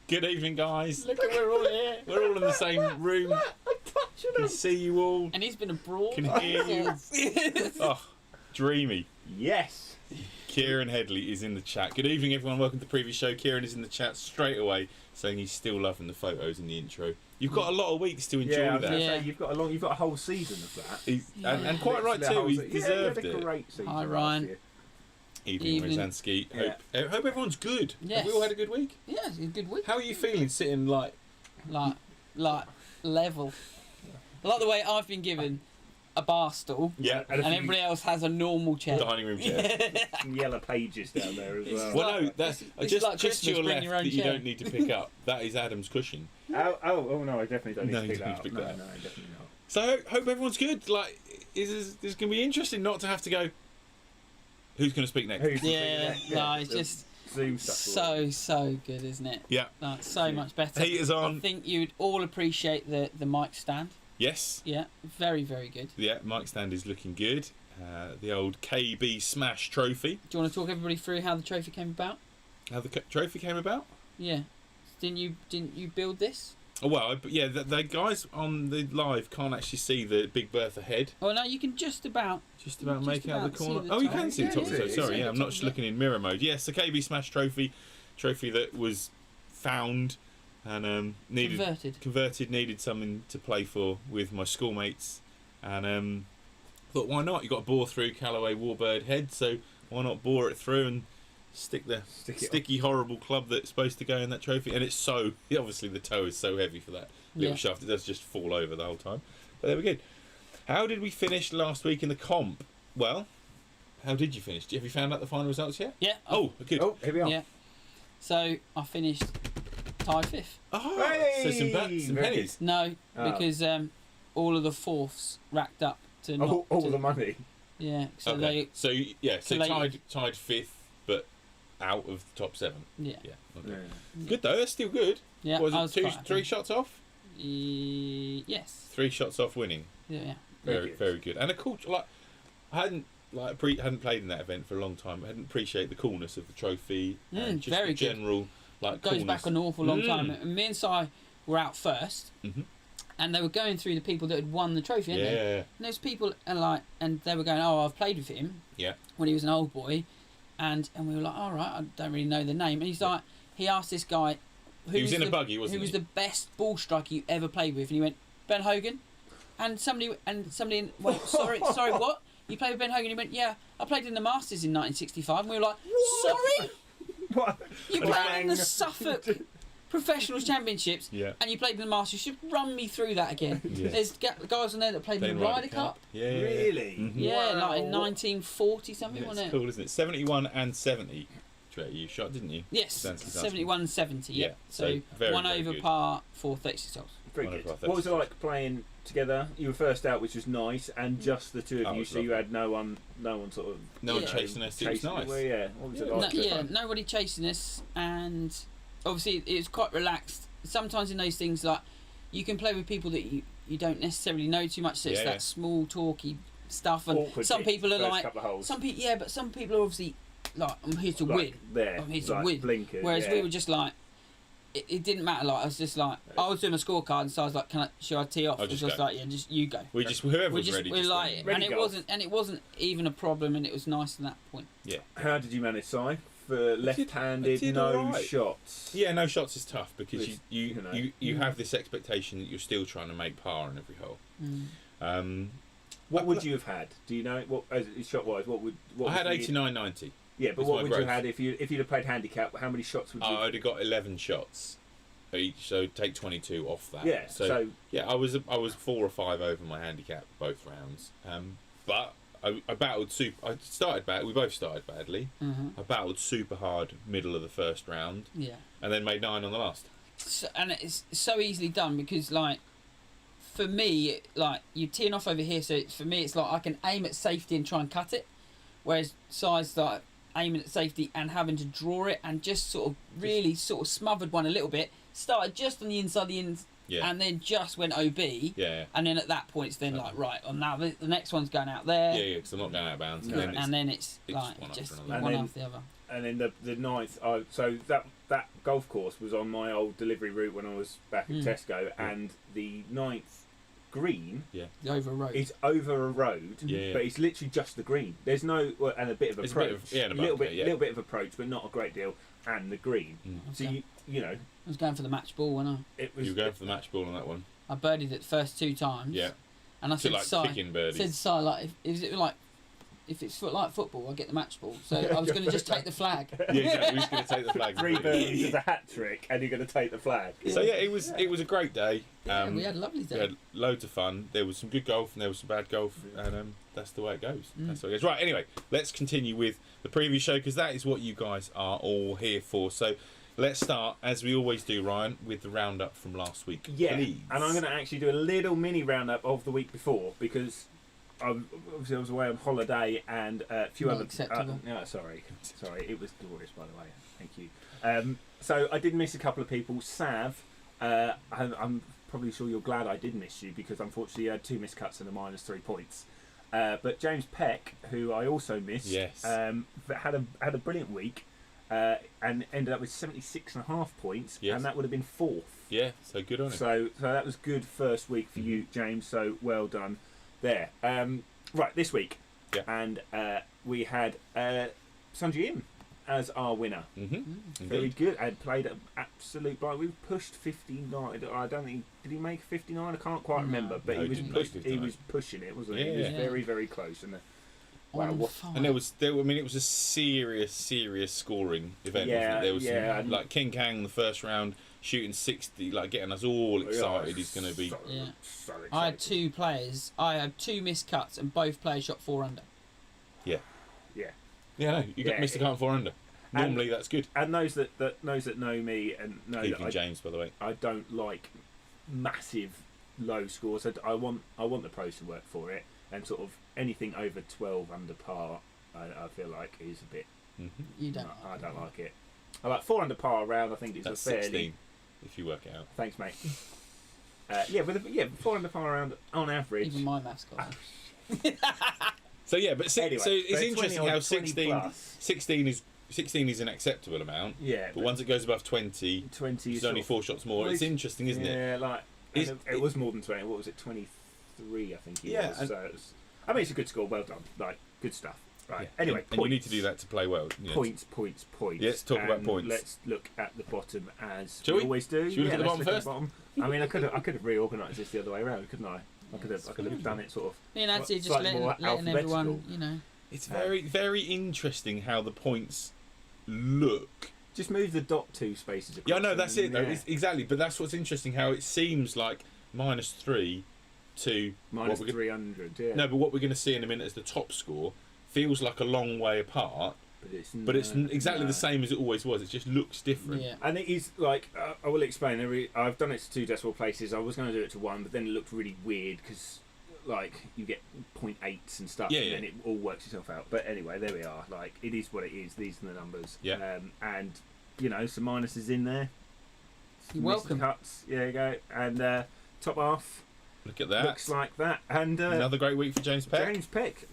Good evening, guys. Look, we're all here. We're all in the same room. Can see you all. And he's been abroad. Can hear you. Oh, dreamy. Yes. Kieran Headley is in the chat. Good evening, everyone. Welcome to the previous show. Kieran is in the chat straight away, saying he's still loving the photos in the intro. You've got a lot of weeks to enjoy that. Yeah, you've got a whole season of that. And quite right too. He deserved he had a it. great season. Hi, Ryan. Evening, Rosansky. Hope everyone's good. Yes. Have we all had a good week? Yeah, it's a good week. How are you feeling sitting like level? I like the way I've been given a bar stool. Yeah, and everybody else has a normal chair. Dining room chair. Some yellow pages down there as well. Well, no, that's just like to your left your own that you chair. don't need to pick up. That is Adam's cushion. Oh no, I definitely don't need No, to you pick don't that need to up. pick that No, up. definitely not. So hope everyone's good. Like, this going to be interesting not to have to go. Who's going to speak next? It's just Zoom stuff. so good, isn't it? Yeah. Like, so much better. Heaters on. I think you'd all appreciate the mic stand. Yes. Yeah, very, very good. Yeah, mic stand is looking good. The old KB Smash trophy. Do you want to talk everybody through how the trophy came about? How the trophy came about? Yeah. Didn't you build this? Oh, well, the guys on the live can't actually see the Big Bertha head. Oh no, you can just about make out the corner. The you top. can see the top of the top. Sorry, I'm not just yeah. looking in mirror mode. Yes, the KB Smash trophy that was found and needed something to play for with my schoolmates, and thought, why not? You got to bore through Callaway Warbird head, so why not bore it through and stick the sticky horrible club that's supposed to go in that trophy. And it's so obviously the toe is so heavy for that little shaft, it does just fall over the whole time. But there we go. How did we finish last week in the comp? Well, how did you finish? Have you found out the final results yet? Yeah. Oh, good. Oh, here we are. Yeah. So I finished tied fifth. Oh, hey! So some pennies. No, because all of the fourths racked up to the money. Yeah. So okay. they tied fifth, but out of the top 7. Yeah. Yeah. Okay. Good though. That's still good. Yeah. Was it 3 shots off? Yes. 3 shots off winning. Yeah. Very good. And a cool. I hadn't played in that event for a long time. I hadn't appreciated the coolness of the trophy and just very the general it goes back an awful long time. And me and Si were out first, and they were going through the people that had won the trophy. Yeah. And there's people and they were going, "Oh, I've played with him." Yeah. When he was an old boy, and we were like, "All right, I don't really know the name." And he's like, he asked this guy, he was in a buggy, wasn't he? Who was the best ball striker you ever played with? And he went, Ben Hogan. And somebody went, sorry, what? You played with Ben Hogan? He went, yeah, I played in the Masters in 1965. And we were like, sorry? What? You played in the Suffolk Professional Championships, and you played in the Masters. You should run me through that again. Yeah. There's guys on there that played in the Ryder Cup. Yeah. Really? Mm-hmm. Yeah, like in 1940 something, wasn't it? It's cool, isn't it? 71 and 70. Trett, you shot, didn't you? Yes, 71 70, yeah. So very, one very over good. par for 36 holes. Very good. What was it like playing together? You were first out, which was nice, and just the two of you, so you had no one sort of... No one chasing us, it was nice. What was it like? Nobody chasing us, and obviously it was quite relaxed. Sometimes in those things, like, you can play with people that you don't necessarily know too much, so it's that small talky stuff, and awkward some people are like... Some people are obviously like, I'm here to win. I'm here to win. Blinker, whereas we were just like, it didn't matter. Like, I was just like, I was doing a scorecard, and so I was like, should I tee off? It was just like, yeah, just you go. Whoever was ready. We're like, and it wasn't even a problem, and it was nice at that point. Yeah. How did you manage, Si? For left-handed, no shots. Yeah, no shots is tough because you have this expectation that you're still trying to make par in every hole. What would you have had? Do you know what shot-wise? I had 89-90. Yeah, but what would you have had if you'd have played handicap? How many shots would you? I'd have got 11 shots each, so take 22 off that. Yeah. So I was 4 or 5 over my handicap both rounds. But I battled I started bad. We both started badly. I battled super hard middle of the first round. Yeah. And then made 9 on the last. So, and it's so easily done because, like, for me, like, you're teeing off over here. So for me, it's like I can aim at safety and try and cut it. Whereas Si's like aiming at safety and having to draw it, and just sort of really sort of smothered one a little bit. Started just on the inside of the ins. Yeah. And then just went OB. Yeah. And then at that point, it's then like, right, well, now the next one's going out there. Yeah, because I'm not going out of bounds. Yeah. And then it's like just one after the other. And then the ninth, so that golf course was on my old delivery route when I was back at Tesco, and the ninth green over a road. It's over a road, but it's literally just the green. There's no and a bit of approach, a little bit of approach, but not a great deal, and the green. So you know. I was going for the match ball, wasn't I? You were going for the match ball on that one. I birdied it the first 2 times. Yeah. And I said, like picking birdies. Said Si, like, if it's like football, I get the match ball. So I was going to just take the flag. Yeah, exactly. We're just going to take the flag. 3 birdies is a hat trick, and you're going to take the flag. Yeah. So yeah, it was a great day. Yeah, we had a lovely day. We had loads of fun. There was some good golf and there was some bad golf, and that's the way it goes. That's the way it goes. Right. Anyway, let's continue with the preview show because that is what you guys are all here for. So. Let's start, as we always do, Ryan, with the roundup from last week. Yeah, please. And I'm going to actually do a little mini roundup of the week before because obviously I was away on holiday and a few other. No, sorry, it was glorious, by the way. Thank you. So I did miss a couple of people. Sav, I'm probably sure you're glad I did miss you because unfortunately you had 2 missed cuts and a -3 points. But James Peck, who I also missed, had a brilliant week. And ended up with 76.5 points, and that would have been 4th. Yeah, so good on him. So that was good first week for you, James. So well done there. Right, this week, and we had Sanjay Im as our winner. Very good. I had played an absolute blind. We pushed 59. I don't think did he make 59. I can't quite remember, but he was pushing it, wasn't he? He was very, very close. And wow, and it was a serious scoring event. Wasn't it? There was some, like King Kang the first round shooting 60, like getting us all excited. He's going to be. So I had 2 players. I had 2 missed cuts, and both players shot 4 under. Yeah. No, you got missed a cut 4 under. Normally that's good. And those that know me and know that James, by the way, I don't like massive low scores. I want the pros to work for it. And sort of anything over 12 under par, I feel like is a bit. You don't. I don't like it. I like 4 under par around. I think it's that's a fairly. 16, if you work it out. Thanks, mate. 4 under par around on average. Even my maths got. So yeah, but anyway, so it's interesting how 16 is an acceptable amount. Yeah. But once it goes above 20, it's only 4 shots more. It's interesting, isn't it? Yeah, like it was more than 20. What was it? 23, I think. It was. So I mean, it's a good score. Well done. Like good stuff. Right. Yeah. Anyway, and you need to do that to play well. Points. Yeah, let's talk about points. Let's look at the bottom as Shall we always do. Should we look at the bottom first? I mean, I could have reorganised this the other way around, couldn't I? I could have done it sort of. Me and Nancy just letting everyone, you know. It's very, very interesting how the points look. Just move the dot 2 spaces across. Yeah, no, that's it. Though. Exactly, but that's what's interesting. How it seems like -3 to -300. Yeah. No, but what we're going to see in a minute as the top score feels like a long way apart. But it's exactly the same as it always was. It just looks different. Yeah. And it is like I will explain. I've done it to 2 decimal places. I was going to do it to 1, but then it looked really weird because like you get 0.8s and stuff, and then it all works itself out. But anyway, there we are. Like it is what it is. These are the numbers. Yeah. And you know, some minuses in there. You're welcome. Cuts. There you go. And top half. Look at that. Looks like that. And another great week for James Peck. James Peck,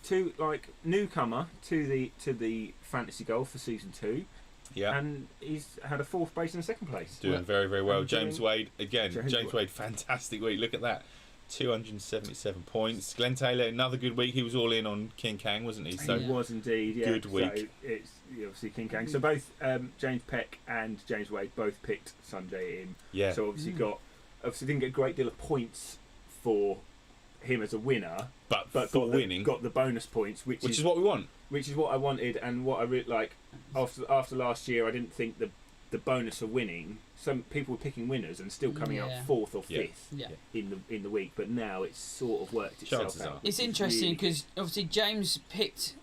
newcomer to the fantasy golf for season 2. Yeah. And he's had a 4th place and a 2nd place. Doing very, very well. James Wade again. James Wade, fantastic week. Look at that. 277 points. Glenn Taylor, another good week. He was all in on King Kang, wasn't he? So he was indeed. Yeah. Good week. So it's obviously King Kang. So both James Peck and James Wade both picked Sanjay Im. Yeah. So obviously didn't get a great deal of points for him as a winner, but got the bonus points, which is what we want. Which is what I wanted, and what I really like. After last year, I didn't think the the bonus of winning. Some people were picking winners and still coming out 4th or 5th in the week, but now it's sort of worked itself out. It's interesting because obviously James picked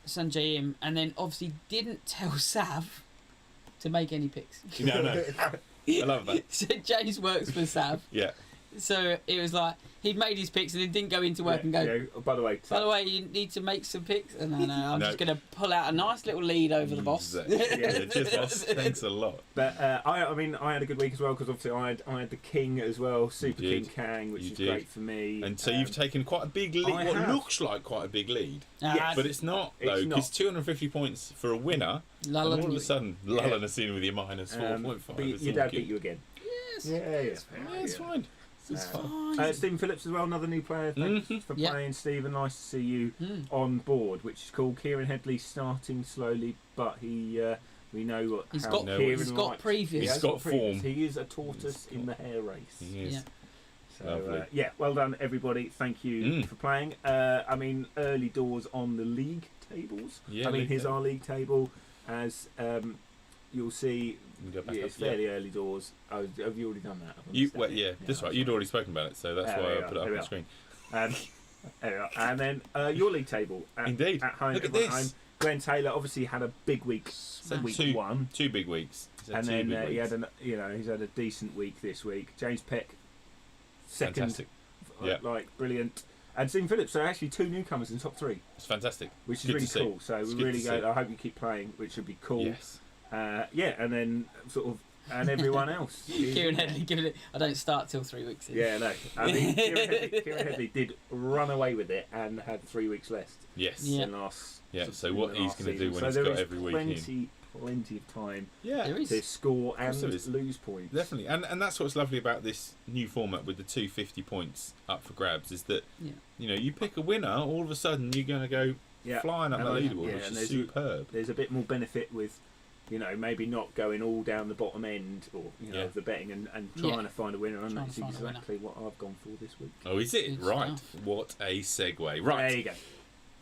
Sanjay Im and then obviously didn't tell Sav to make any picks. No. I love that. So James works for Sav. Yeah. So it was like he'd made his picks and then didn't go into work and go. Oh, by the way, you need to make some picks. And no, I'm just going to pull out a nice little lead over the boss. Just boss. Thanks a lot. But I mean, I had a good week as well because obviously I had the King as well, Super King Kang, which is great for me. And so you've taken quite a big lead. What looks like quite a big lead, but it's not though, because 250 points for a winner. And all of a sudden, lulling us in with your minus 4.5. Your dad beat you again. Yes. Yeah, it's fine. Stephen Phillips as well, another new player. Thanks for playing, Stephen. Nice to see you on board, which is cool. Kieran Headley starting slowly, but we know what he's got previous. He's got form. He is a tortoise in the hair race. He is. So well done everybody. Thank you for playing. I mean, early doors on the league tables. Yeah, here's our league table. As you'll see, it's fairly early doors. Have you already done that? That's right. You'd already spoken about it, so that's why I put it up on the screen. And then your league table. Indeed. At home. Look at this. Glenn Taylor obviously had a big week. Week 1. 2 big weeks. And then he had he's had a decent week this week. James Peck, second. Fantastic. Brilliant. And Stephen Phillips, so actually 2 newcomers in top 3. It's fantastic. Which is really cool. So we're really good. I hope you keep playing, which would be cool. Yes. And then and everyone else. Kieran Headley giving it. I don't start till 3 weeks in. Yeah, no. I mean, Kieran Headley did run away with it and had 3 weeks left. Yes. So what he's going to do when he's got every week in. Plenty of time to score and lose points. Definitely, and that's what's lovely about this new format with the 250 points up for grabs is that you pick a winner, all of a sudden you're going to go flying up the leaderboard, which is superb. There's a bit more benefit with maybe not going all down the bottom end or of the betting and trying to find a winner, and that's exactly what I've gone for this week. Oh, is it? Right. What a segue. Right. There you go.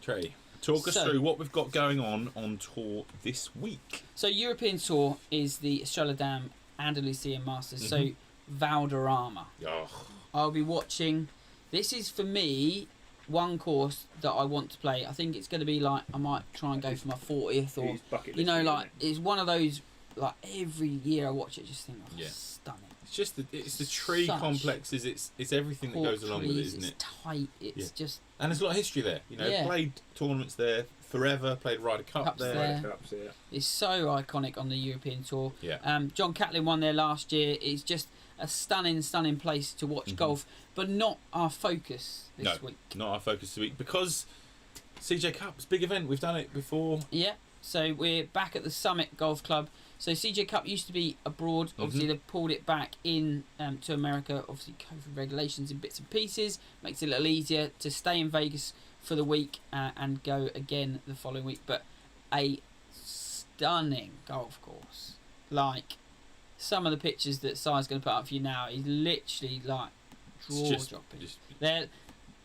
Trey, talk us through what we've got going on tour this week. So European Tour is the Australian Andalusian Masters. So Valderrama. Oh. I'll be watching. This is for me one course that I want to play. I think it's going to be like I might try and go for my 40th or it's one of those like every year I watch it just think stunning. It's just the tree complexes. It's everything that goes along with it, isn't it? It's tight. It's just and there's a lot of history there. Played tournaments there forever. Played Ryder Cup there. It's so iconic on the European Tour. Yeah. John Catlin won there last year. It's just a stunning place to watch golf, but not our focus this week. Not our focus this week because CJ Cup's big event. We've done it before. Yeah. So we're back at the Summit Golf Club. So CJ Cup used to be abroad. Obviously, they've pulled it back in to America. Obviously, COVID regulations in bits and pieces makes it a little easier to stay in Vegas for the week and go again the following week. But a stunning golf course. Like some of the pictures that Si's going to put up for you now is literally like jaw-dropping.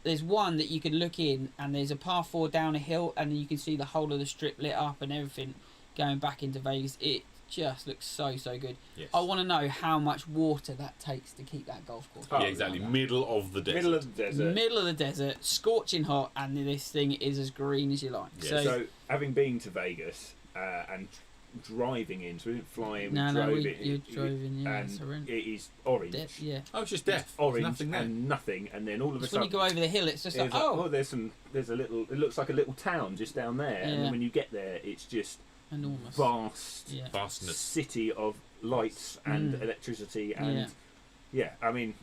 There's one that you can look in and there's a par 4 down a hill and you can see the whole of the strip lit up and everything going back into Vegas. It just looks so good. Yes. I want to know how much water that takes to keep that golf course. Yeah, exactly. Middle of the desert. Middle of the desert, scorching hot, and this thing is as green as you like. Yeah. So having been to Vegas and driving in, so we didn't fly in, you drove in, and it is orange. Oh, it's just death. It's orange and nothing, and then all of a sudden when you go over the hill, it's just there's a little. It looks like a little town just down there, and then when you get there, it's just enormous, vastness, city of lights and electricity, and I mean.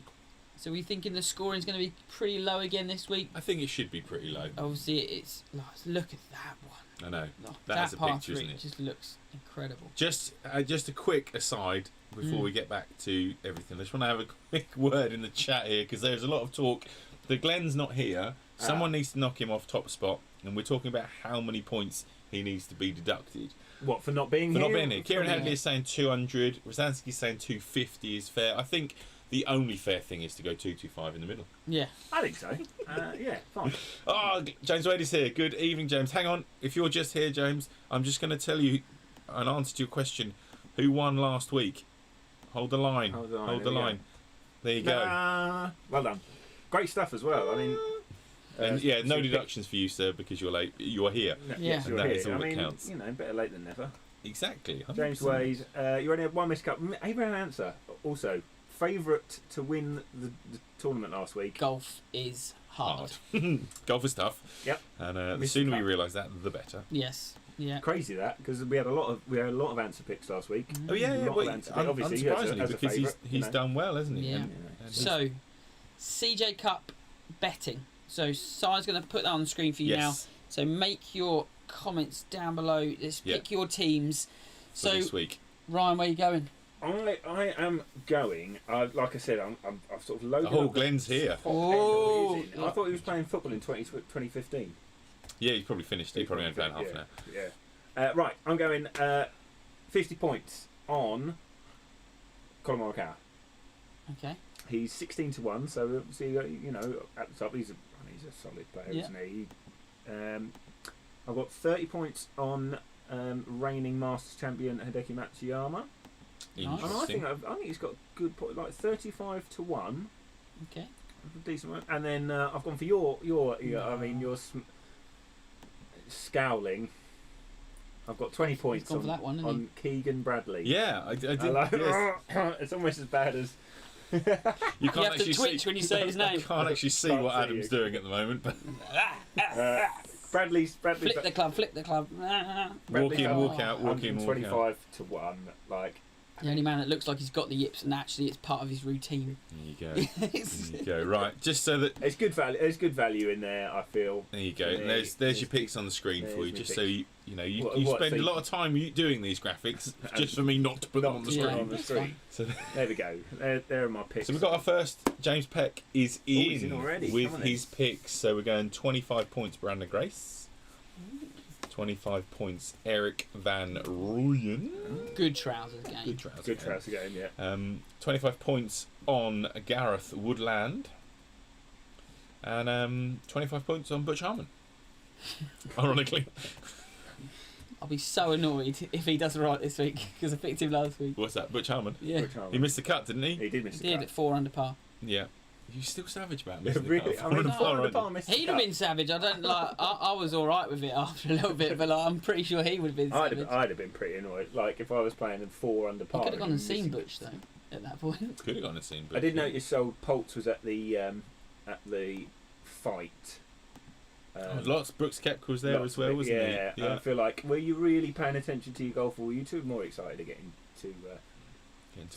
So we thinking the scoring's going to be pretty low again this week? I think it should be pretty low. Obviously, it's look at that one. I know. That's a picture, isn't it? Just looks incredible. Just a quick aside before we get back to everything. I just want to have a quick word in the chat here because there's a lot of talk. The Glenn's not here. Someone needs to knock him off top spot, and we're talking about how many points he needs to be deducted. What, for not being here? For not being here. Kieran Headley is saying 200. Rosansky's saying 250 is fair. I think the only fair thing is to go 225 in the middle. Yeah. I think so. Fine. James Wade is here. Good evening, James. Hang on. If you're just here, James, I'm just going to tell you an answer to your question. Who won last week? Hold the line. Hold the line. There you go. Well done. Great stuff as well. I mean, and no deductions for you, sir, because you're late. You're here. Yes, and that is all that counts. You know, better late than never. Exactly. 100%. James Wade, you only had one missed cut. Abraham Answer, also favourite to win the tournament last week. Golf is hard. Golf is tough. Yep. And the sooner we realise that, the better. Yes. Yeah. Crazy that, because we had a lot of answer picks last week. Oh yeah. Well, unsurprisingly, because he's done well, hasn't he? Yeah. And so, CJ Cup betting. So Si's going to put that on the screen for you now. So make your comments down below. Let's pick your teams. So this week, Ryan, where are you going? I am going. Like I said, I've sort of loaded. Oh, Glenn's here. Oh, I thought he was playing football in 2015. Yeah, he's probably finished. He probably only played half an hour. Yeah. Right, I'm going 50 points on Colin Morikawa. Okay. He's 16-1, so obviously you know at the top he's a solid player, isn't he? I've got 30 points on reigning Masters champion Hideki Matsuyama. Interesting. And I think he's got good point, like 35-1. Okay. Decent one. And then I've gone for your scowling. I've got 20 points on that one, on Keegan Bradley. Yeah, I did. It's almost as bad as. You can't have to twitch when you say his name. I can't actually see what Adam's doing at the moment. But Bradley's flip the club. Walk in, walk out. 25-1. Like the only man that looks like he's got the yips, and actually it's part of his routine. There you go. Right, just so that it's good value. There's good value in there, I feel. There you go. And there's your picks on the screen for you, just so you spend a lot of time doing these graphics, just for me not to put them on the screen. On the screen. So there we go. There are my picks. So we've got our first. James Peck is in already with his picks. So we're going 25 points Brandon Grace. 25 points, Eric Van Rooyen. Good trousers game. Good trousers game, yeah. 25 points on Gareth Woodland. And 25 points on Butch Harmon. Ironically. I'll be so annoyed if he does right this week, because I picked him last week. What's that, Butch Harmon? Yeah. Butch Harmon. He missed the cut, didn't he? He did miss the cut. He did at 4 under par. Yeah. You're still savage about me. Really? I mean, he'd have been savage. I don't like. I was all right with it after a little bit, but I'm pretty sure he would have been savage. I'd have been pretty annoyed. Like if I was playing in 4 under par. I could have gone and seen Butch though. At that point. Could have gone and seen Butch. I did notice Poltz was at the fight. Lots. Brooks Koepka was there as well, wasn't he? Yeah. I feel like, were you really paying attention to your golf, or were you two more excited to getting to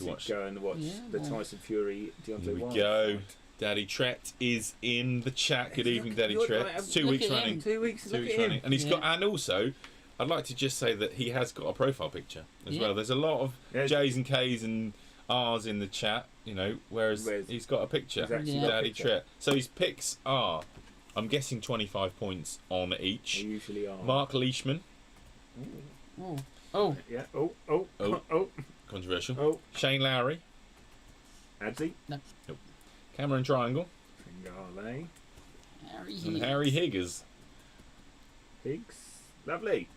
watch? Go and watch the Tyson Fury Deontay Wilder. Here we go. Daddy Trett is in the chat. Good evening, Daddy Trett. It's 2 weeks running. 2 weeks. 2 weeks running, and he's got. And also, I'd like to just say that he has got a profile picture as well. There's a lot of J's and K's and R's in the chat, whereas he's got a picture. Daddy Trett. So his picks are, I'm guessing 25 points on each. They usually are. Mark Leishman. Oh. Yeah. Oh. Controversial. Oh. Shane Lowry. Adzi. Nope. Cameron Triangle. Fingale. And Harry Higgers. Higgs. Lovely.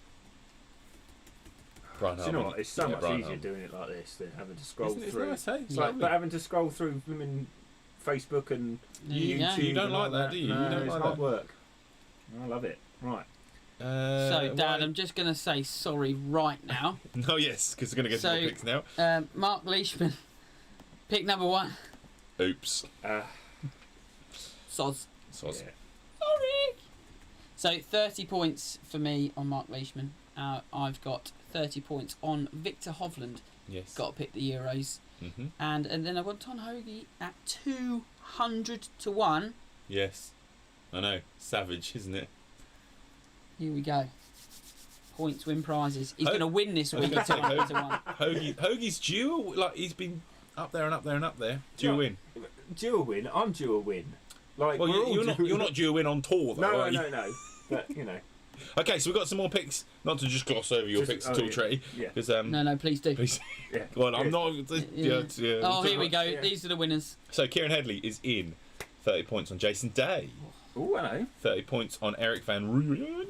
Brian Do you know what? It's so much easier doing it like this than having to scroll through. Nice, hey? It's like having to scroll through Facebook and YouTube. You don't like that, do you? No, you don't it's like hard that. work. I love it. Right. So, Dad, I'm just going to say sorry right now. Oh, yes, because we're going to get to more picks now. Mark Leishman, pick number 1. Oops. Soz. Yeah. Sorry. So 30 points for me on Mark Leishman. I've got 30 points on Victor Hovland. Yes. Got to pick the Euros. Mm-hmm. And then I've got Tom Hoagie at 200-1. Yes. I know. Savage, isn't it? Here we go. Points win prizes. He's going to win this week at 200-1. Hoagie's due. Like, he's been up there and up there and up there. Due a win. Due a win. I'm due a win. Like, well, you're not due a win on tour, though. No. But Okay, so we've got some more picks. Not to just gloss over your picks at all, Trey. Yeah. No, please do. Please. Yeah. Go on, I'm not. Oh, here we go. Yeah. These are the winners. So Kieran Headley is in. 30 points on Jason Day. Oh, hello. 30 points on Eric Van Rooyen.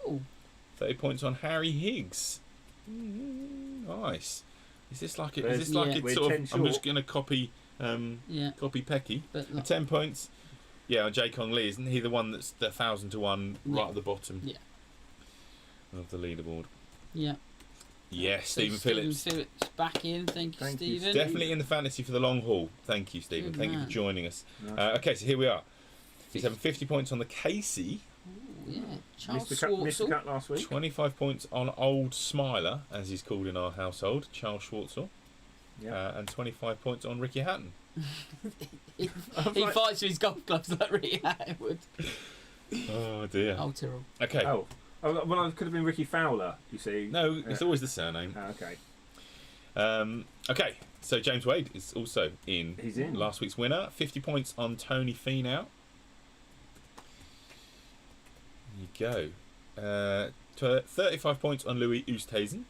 Oh. 30 points on Harry Higgs. Nice. Is this like it? Is this like it's sort of? I'm just going to copy Pecky. But 10 points. Yeah, on J Kong Lee, isn't he the one that's the 1,000 to 1 right at the bottom? Yeah. Of the leaderboard. Yeah. Yes, So Stephen Phillips. Stephen Phillips back in. Thank you, Stephen. Definitely in the fantasy for the long haul. Thank you, Stephen. Good Thank you man. for joining us. Nice. Okay, so here we are. He's having 50 points on the Casey. Ooh, yeah. Charles Missed the cut last week. 25 points on Old Smiler, as he's called in our household, Charles Schwartzel. Yeah. And 25 points on Ricky Hatton. he fights with his golf clubs like Ricky Hatton would. Oh, dear. Oh, Tyrrell. Okay. Oh, well, it could have been Ricky Fowler, you see. No, it's always the surname. Okay. Okay, so James Wade is also in. He's in. Last week's winner. 50 points on Tony Finau. There you go. 35 points on Louis Oosthuizen.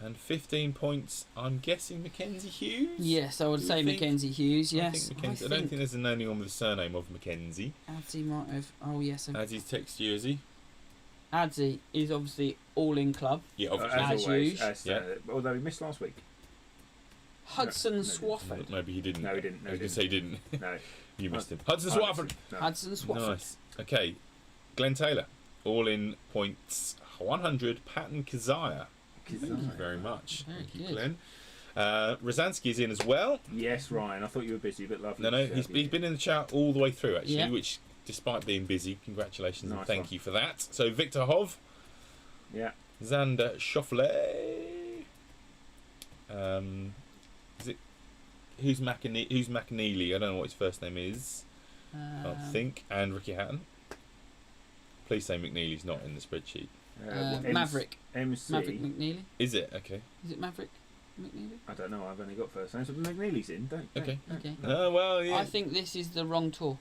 And 15 points, I'm guessing, Mackenzie Hughes? Yes, I would say Mackenzie Hughes, yes. I don't think there's anyone with the surname of Mackenzie. Adzi might have. Oh, yes. Adzi's text jersey. Adzi is obviously all in club. Yeah, obviously. As always. usual. Although he missed last week. Hudson No, Swafford. Maybe he didn't. No, he didn't. I was going to say he didn't. No. You missed him. Hudson Swafford. No. Hudson Swafford. Nice. Okay. Glenn Taylor. All in points 100. Patton Kazaya. Thank you very much. Very Thank you, good. Glenn. Rosansky's in as well. Yes, Ryan. I thought you were busy, but lovely. No, he's been in the chat all the way through, actually, Yeah. which, despite being busy, congratulations and Nice thank one. you for that. So, Victor Hov. Yeah. Xander Schauffele. Is it... Who's McNeely? I don't know what his first name is. I think. And Ricky Hatton. Please say McNeely's not in the spreadsheet. Maverick. MC. Maverick McNeely. Is it? Okay. Is it Maverick McNeely? I don't know. I've only got first names. But McNeely's in. Don't. Okay. Okay. Oh, well, yeah. I think this is the wrong tour.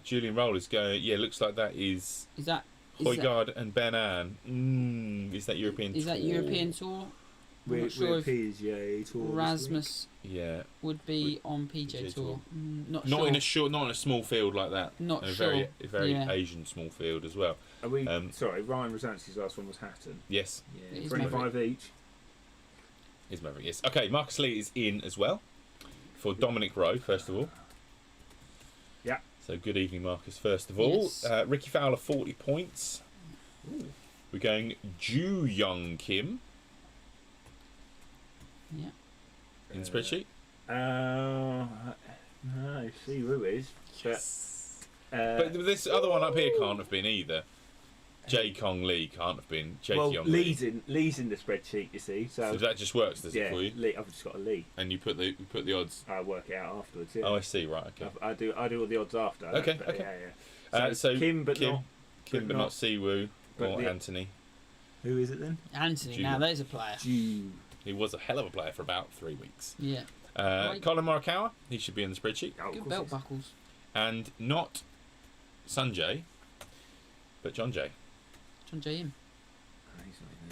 Julian Roll is going... Yeah, looks like that is... Is that Højgaard and Ben Ann. Is that European tour? Is that European tour? I'm We're not sure if PGA tour. Rasmus Yeah. would be on PJ Tour. Not Not sure. not in a small field like that. Not a sure. Very Yeah. Asian small field as well. Are we? Sorry, Ryan Rosansky's last one was Hatton. Yes. Yeah. It is 25 Maverick. each. Is Maverick, yes. Okay, Marcus Lee is in as well. For Dominic Rowe, first of all. Yeah. So good evening, Marcus, first of all. Yes. Ricky Fowler, 40 points. Ooh. We're going Ju Young Kim Yeah. in the spreadsheet. No, see who is. But this other one up here can't have been either. J Kong Lee can't have been. Well, Young Lee's in the spreadsheet, you see. So that just works, does it, yeah, for you? Lee, I've just got a Lee. And you put the odds. I work it out afterwards. Yeah. Oh, I see. Right. Okay. I do all the odds after. Okay, but okay. Yeah. So Kim, but Kim, not. Kim, but not Siwoo but or the- Anthony. Who is it then? Anthony. Ju. Now there's a player. Ju. He was a hell of a player for about 3 weeks. Yeah. Right. Colin Morikawa, he should be in the spreadsheet. Oh, of Good course belt it is. buckles. And not Sanjay, but John Jay. John J. M. Oh, he's not in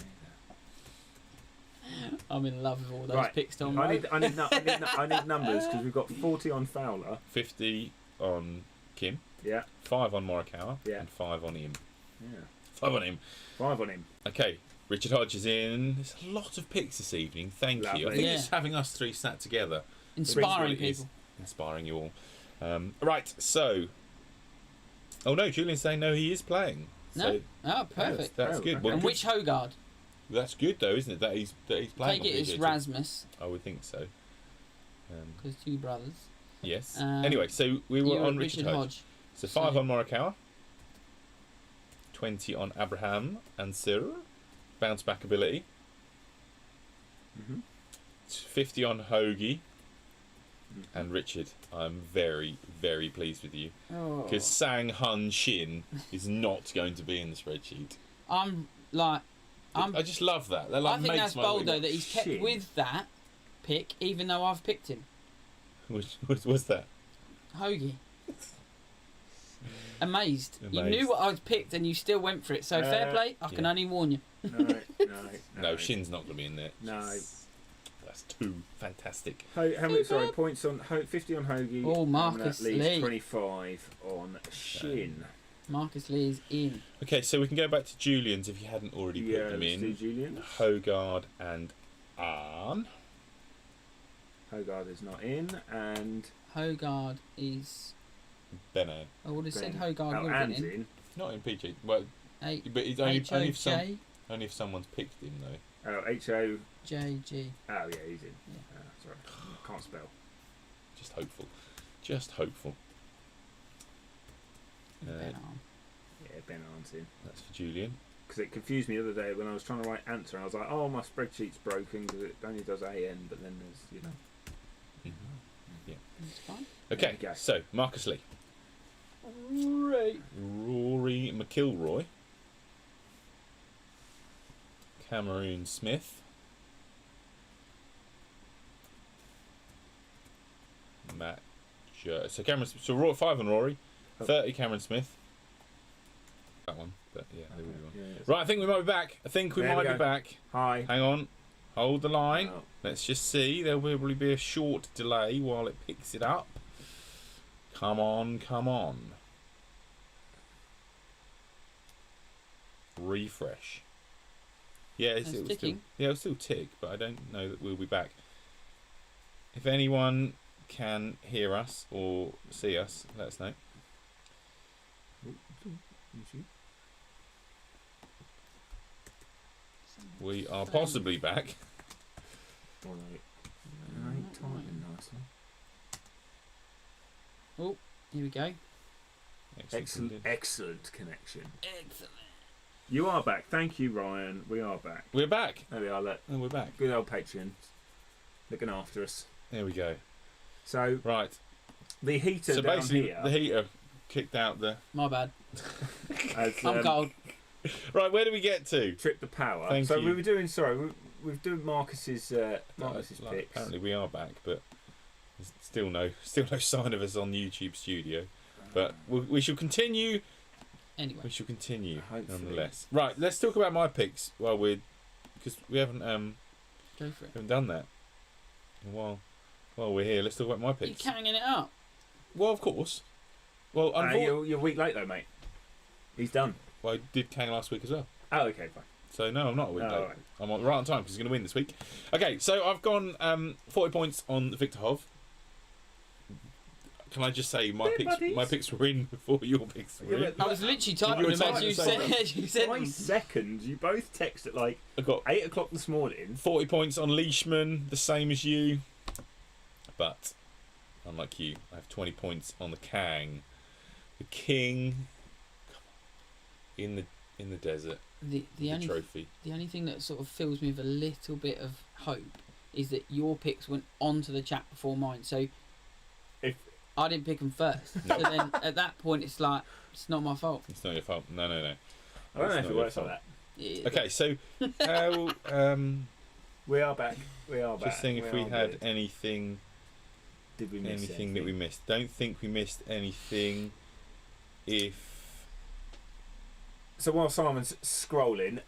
there either. I'm in love with all those Right. picks, Tom. I need numbers because we've got 40 on Fowler. 50 on Kim, Yeah. 5 on Morikawa, Yeah. and 5 on him. Yeah. 5 on him. 5 on him. Okay, Richard Hodge is in. There's a lot of picks this evening. Thank you. I Lovely. think Yeah. it's having us three sat together. Inspiring It is people. inspiring you all. Right, so... Oh no, Julian's saying no, he is playing. No? So Oh, perfect. that's Oh, good. okay. Well, And good- which Højgaard? That's good though, isn't it? That he's playing. Take it on as PGA Tour. Rasmus, I would think so. because two brothers. Yes. Um, Anyway, so we were You on were Richard Hodge. So 5 So- on Morikawa, 20 on Abraham and Sir. Bounce back ability. Mm-hmm. 50 on Hoagie. And Richard, I'm very, very pleased with you. Oh. Because Sang Hun Shin is not going to be in the spreadsheet. I just love that. That I think that's bold though that he's kept Shin. with that pick, even though I've picked him. Which was that? Hoagie. Amazed. You Amazed. knew what I was picked and you still went for it. So fair play. I can yeah. only warn you. No. Shin's not going to be in there. No. That's too fantastic. How many? Sorry, points on 50 on Hoagie. Oh, and Marcus that leaves Lee. 25 on Shin. Marcus Lee is in. Okay, so we can go back to Julian's if you hadn't already put them in. Do Julian. Hogard and Arn. Hogard is not in, and Hogard is. Benno. I would have said Hogard Oh, would have Anne's been in. in. Not in PG. Well, H- but it's only H-O-J. if someone's picked him though. Oh, H-O... J-G. Oh, yeah, he's in. Yeah. Sorry. Can't spell. Just hopeful. Just hopeful. Ben Arm. Yeah, Ben Arn's in. That's for Julian. Because it confused me the other day when I was trying to write answer, and I was like, oh, my spreadsheet's broken because it only does AN, but then there's, you know... Yeah. That's fine. Okay, There you go. so Marcus Lee. Rory McIlroy. Cameron Smith. Matt so Cameron. So 5 on Rory. 30 Cameron Smith. That one. But yeah, there we go. Yeah, Right, I think we might be back. There we go. Back. Hi. Hang on. Hold the line. Oh. Let's just see. There'll probably be a short delay while it picks it up. Come on, come on. Refresh. Yeah, it'll still tick, but I don't know that we'll be back. If anyone can hear us or see us, let us know. We are possibly back. Oh, here we go. Excellent connection. Excellent. You are back. Thank you, Ryan. We are back. We're back. There we are. And we're back. Good old Patreon looking after us. There we go. So right, the heater. So down basically, here, the heater kicked out the. My bad. As, I'm cold. Right, where do we get to? Trip the power. Thank so you. we were doing. Sorry, we've doing Marcus's picks. Apparently, we are back, but there's still no sign of us on YouTube Studio. But we shall continue. Anyway, we shall continue Hopefully. nonetheless. Right, let's talk about my picks because we haven't go for it. haven't done that. And while we're here, let's talk about my picks. You're carrying it up. Well, of course. Well, you're a week late though, mate. He's done. Well, I did Kang last week as well. Oh, okay, fine. So no, I'm not a week late. Right. I'm right on time because he's going to win this week. Okay, so I've gone 40 points on Victor Hov. Can I just say my picks were in before your picks were in? I was literally typing them as you said. 5 seconds. You both texted like I got 8 o'clock this morning. 40 points on Leishman, the same as you. But unlike you, I have 20 points on the Kang, the King. In the desert. The only trophy. The only thing that sort of fills me with a little bit of hope is that your picks went onto the chat before mine. So if I didn't pick them first, so then at that point it's like it's not my fault. It's not your fault. No. I don't know if it works like that. Yeah. Okay, so we are back. We are back. Just seeing if we had anything. Did we miss anything that we missed? Don't think we missed anything. So while Simon's scrolling,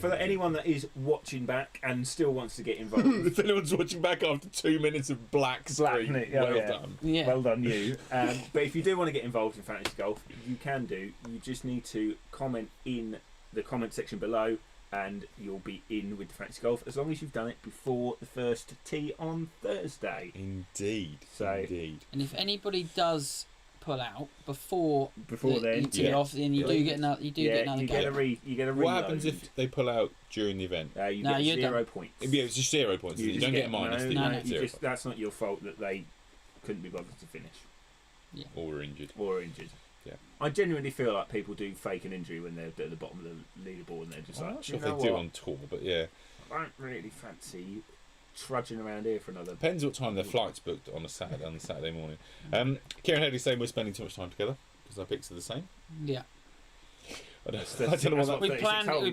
for anyone that is watching back and still wants to get involved, if anyone's watching back after 2 minutes of black screen, done. Yeah. Well done, you. But if you do want to get involved in fantasy golf, you can do. You just need to comment in the comment section below, and you'll be in with the fantasy golf as long as you've done it before the first tee on Thursday. Indeed. And if anybody does pull out before then you tee off, then you do get another. You get another. You get a reload. What happens if they pull out during the event? You get 0 points. Yeah, it's just 0 points. You don't get a minus. No. That's not your fault that they couldn't be bothered to finish. Yeah. Or were injured. Yeah. I genuinely feel like people do fake an injury when they're at the bottom of the leaderboard and they're just I'm not sure if they do on tour, but yeah. I don't really fancy trudging around here for another. Depends what time their flight's booked on the Saturday morning. Kieran Headley's saying we're spending too much time together because our picks are the same. Yeah. I don't know what that. We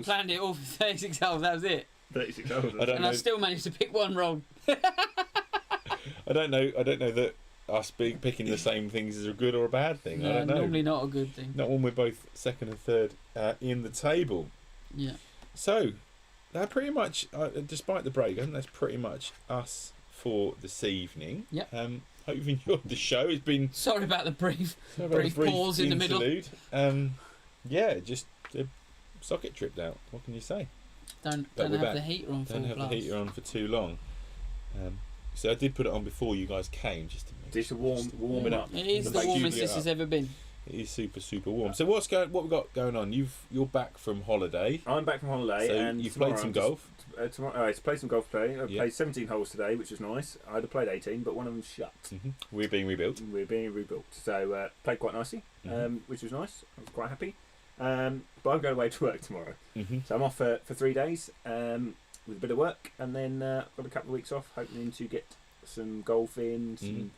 planned it all for 36 holes. That was it. 36 holes. I still managed to pick one wrong. I don't know that us picking the same things is a good or a bad thing. I don't know. Normally not a good thing. Not when we're both second and third in the table. Yeah. So that pretty much, despite the break, I think that's pretty much us for this evening. Yep. Hope you've enjoyed the show. It's been sorry about the brief pause in the middle. Yeah, just the socket tripped out. What can you say? Don't have the heater on. Don't have the heater on for too long. So I did put it on before you guys came, just to warm it up. It is the warmest this has ever been. It is super warm. So what we got going on? You're back from holiday. I'm back from holiday, so and you've played some golf. Tomorrow, to play some golf today. I played 17 holes today, which was nice. I'd have played 18, but one of them shut. We're being rebuilt. So played quite nicely, which was nice. I was quite happy. But I'm going away to work tomorrow, so I'm off for 3 days with a bit of work, and then I've got a couple of weeks off, hoping to get some golf in.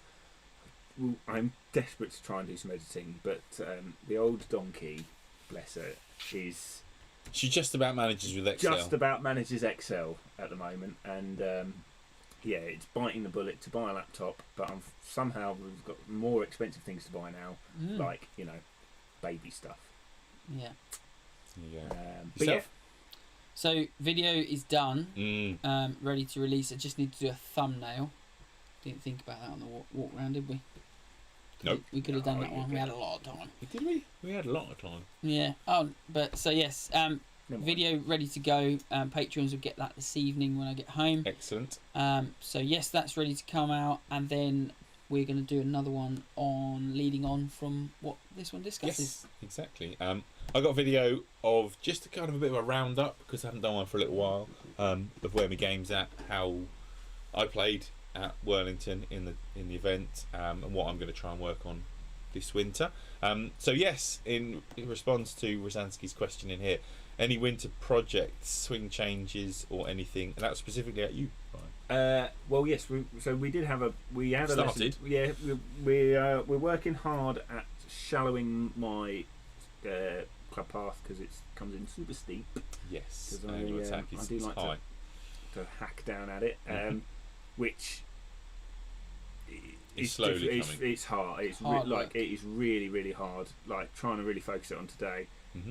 I'm desperate to try and do some editing, but the old donkey, bless her, she just about manages with Excel. Just about manages Excel at the moment, and it's biting the bullet to buy a laptop, but somehow we've got more expensive things to buy now, like baby stuff. Yeah. But yeah. So video is done, ready to release. I just need to do a thumbnail. Didn't think about that on the walk round, did we? Nope. We could have done that one. We had a lot of time. Did we? We had a lot of time. Yeah. Oh, but so yes, video ready to go. Patreons will get that this evening when I get home. Excellent. So yes, that's ready to come out, and then we're going to do another one on leading on from what this one discusses. Yes, exactly. I got a video of just a kind of a bit of a roundup, because I haven't done one for a little while, of where my game's at, how I played at Worlington in the event, and what I'm going to try and work on this winter. So yes, in response to Rosansky's question in here, any winter projects, swing changes, or anything, and that's specifically at you, Ryan? Well, yes. We had a started. Lesson. Yeah, we're working hard at shallowing my club path, because it comes in super steep. Yes, angle attack is I do like high. to hack down at it, which it's slowly coming. It's hard. It's hard it is really hard. Like trying to really focus it on today,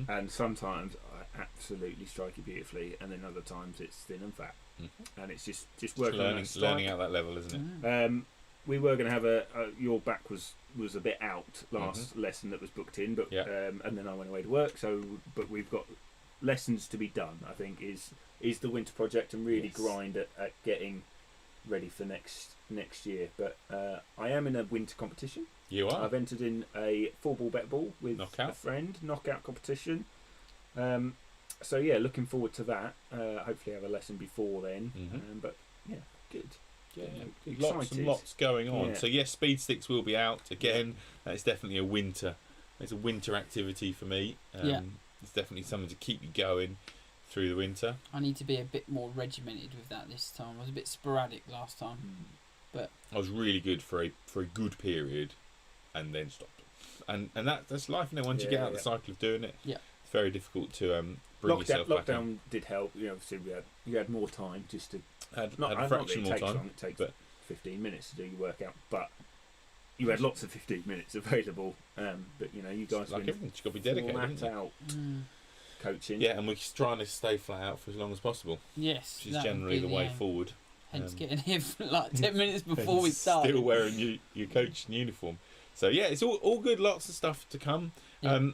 and sometimes I absolutely strike it beautifully, and then other times it's thin and fat, and it's just working learning out that level, isn't it? We were going to have your back was a bit out last lesson that was booked in, but and then I went away to work. So, but we've got lessons to be done. I think is the winter project, and really grind at getting ready for next year. But I am in a winter competition. You are. I've entered in a 4-ball bet ball with knockout. a friend, knockout competition. So yeah, looking forward to that. Hopefully have a lesson before then. But yeah, good. Yeah, lots going on. So yes, speed sticks will be out again. That is definitely a winter. It's a winter activity for me. It's definitely something to keep you going through the winter. I need to be a bit more regimented with that this time. I was a bit sporadic last time, but I was really good for a good period, and then stopped. And that's life. Once you get out of the cycle of doing it, it's very difficult to bring yourself back. Lockdown did help. Obviously you had more time just to. Had a fraction more time. It takes 15 minutes to do your workout, but you had lots of 15 minutes available. But you guys like everything's got to be dedicated. Out coaching. Yeah, and we're trying to stay flat out for as long as possible. Yes, which is generally the way forward. Hence getting here for like 10 minutes before we start. Still wearing your coaching uniform. So yeah, it's all good. Lots of stuff to come. Yeah.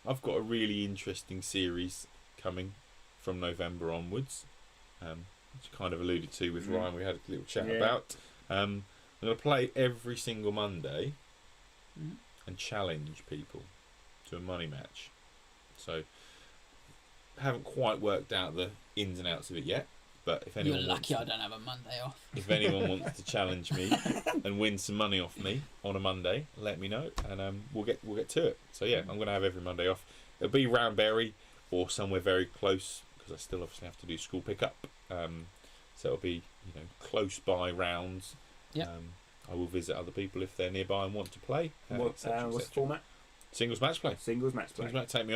I've got a really interesting series coming from November onwards. Which I kind of alluded to with Ryan. We had a little chat about. I'm going to play every single Monday and challenge people to a money match. So haven't quite worked out the ins and outs of it yet. But if anyone you're lucky I don't have a Monday off. If anyone wants to challenge me and win some money off me on a Monday, let me know, and we'll get to it. So yeah, I'm going to have every Monday off. It'll be Roundbury or somewhere very close, because I still obviously have to do school pickup. So it'll be close by rounds. Yeah. I will visit other people if they're nearby and want to play. What's the format? Singles match play. Singles match play. Take me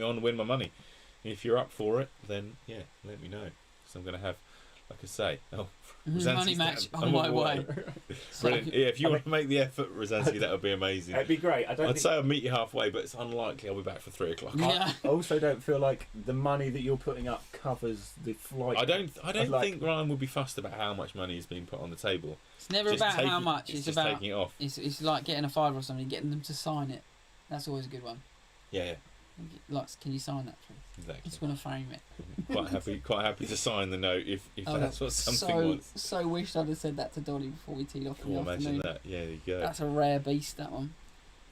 on and win my money. If you're up for it, then yeah, let me know. Because I'm going to have, like I say, money match on my way. Brilliant. Yeah, if you want to make the effort, Rosansky, that would be amazing. It'd be great. I'd say I'll meet you halfway, but it's unlikely I'll be back for 3 o'clock. Yeah. I also don't feel like the money that you're putting up covers the flight. I don't think Ryan would be fussed about how much money is being put on the table. It's never about how much. It's about taking it off. It's like getting a fiver or something, getting them to sign it. That's always a good one. Yeah. Can you sign that, please? Exactly. I just want to frame it. Quite happy to sign the note if that's what something wants. So wished I'd have said that to Donnie before we teed off. Imagine that. Yeah, there you go. That's a rare beast, that one.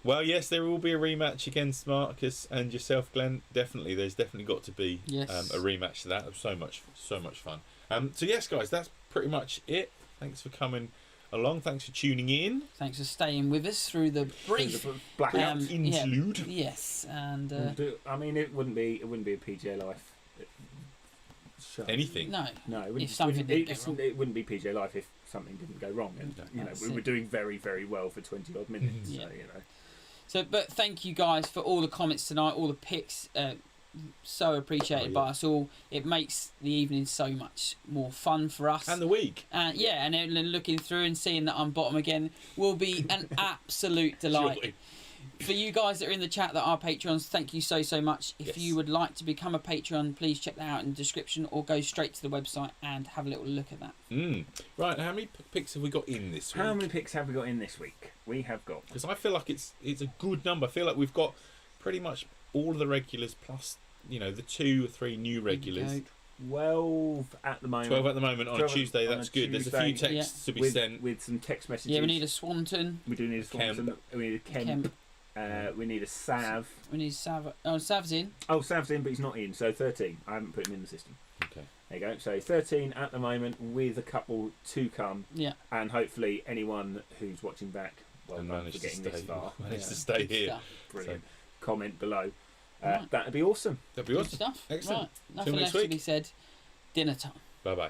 Well, yes, there will be a rematch against Marcus and yourself, Glenn. Definitely, there's definitely got to be a rematch to that. It was so much fun. So yes, guys, that's pretty much it. Thanks for coming along. Thanks for tuning in. Thanks for staying with us through the brief blackout interlude. Yeah. Yes, and I mean, it wouldn't be a PJ Life show. Anything? No, it wouldn't be PJ Life if something didn't go wrong. And we were doing very, very well for 20 odd minutes. Yeah. So So, but thank you guys for all the comments tonight, all the picks. So appreciated by us all. It makes the evening so much more fun for us. And the week. And then looking through and seeing that I'm bottom again will be an absolute delight. Surely. For you guys that are in the chat that are patrons, thank you so much. If you would like to become a patron, please check that out in the description or go straight to the website and have a little look at that. Right, how many picks have we got in this week? How many picks have we got in this week? We have got... Because I feel like it's a good number. I feel like we've got pretty much all of the regulars plus, the 2 or 3 new regulars. 12 at the moment. 12 at the moment on a Tuesday. That's good. There's a few texts to be sent. With some text messages. Yeah, we need a Swanton. We do need a Swanton. We need a Kemp. We need a Sav. We need Sav. Oh, Sav's in. Oh, Sav's in, but he's not in. So 13. I haven't put him in the system. Okay. There you go. So 13 at the moment with a couple to come. Yeah. And hopefully anyone who's watching back, well done for getting this far. Managed to stay here. Stuff. Brilliant. So, comment below. That'd be awesome. That'd be awesome. Good stuff. Excellent. Right. Nothing less to be said. Dinner time. Bye-bye.